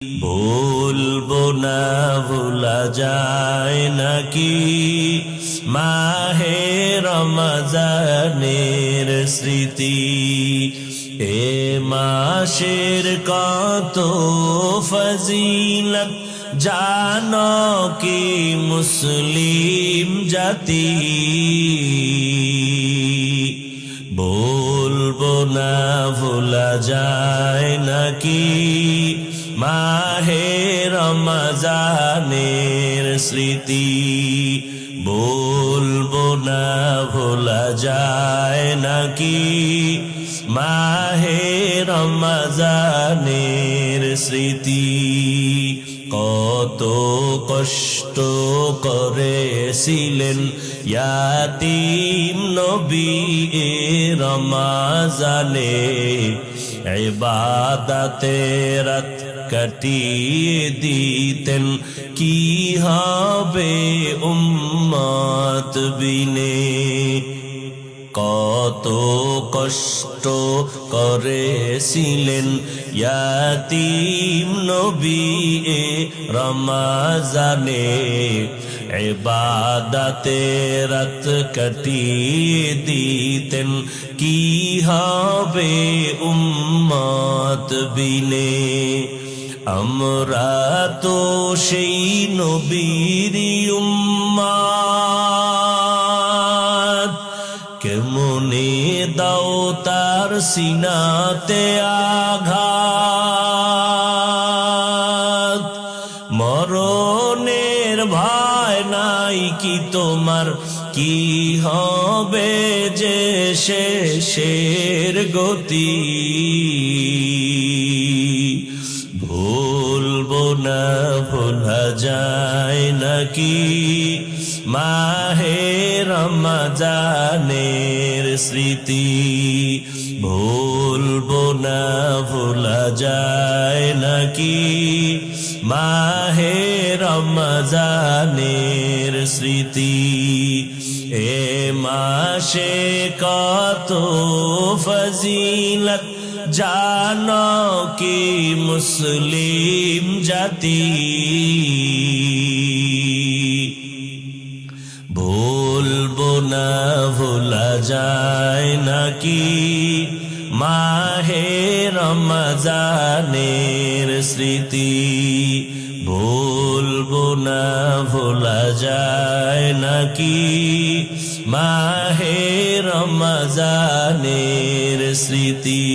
ভুলবো না ভোলা যায় নাকি মাহে রমজানের স্মৃতি। এ মাসের কত ফজিলত জানো কি মুসলিম জাতি। বলবো না ভোলা যায় নাকি মাহে রমজানের স্মৃতি। বলবো না ভোলা যায় নাকি মাহে রমজানের স্মৃতি। কত কষ্ট করেছিলেন ইয়াতীম নবী এ রমজানে, ইবাদতে রাত কাটিয়ে দিতেন কি হবে উম্মত বিনে। কত কষ্ট করেছিলেন ইয়াতীম নবী এ রমজানে, ইবাদতে রাত কাটিয়ে দিতেন কি হবে উম্মত বিনে। আমরা তো সেই নবীর উম্মত, কেমনে দাও তার সিনাতে আঘাত। মরণের ভয় নাই কি তোমার, কি হবে যে শেষের গতি। ভুলবো না ভোলা যায় নাকি মাহে রমজানের স্মৃতি। ভুলবো না ভোলা যায় নাকি মাহে রমজানের স্মৃতি। এ মাসে কত ফজিলত জানো কি মুসলিম জাতি। ভুলবো না ভোলা যায় নাকি মাহে রমজানের স্মৃতি। ভুলবো না ভোলা যায় নাকি মাহে রমজানের স্মৃতি।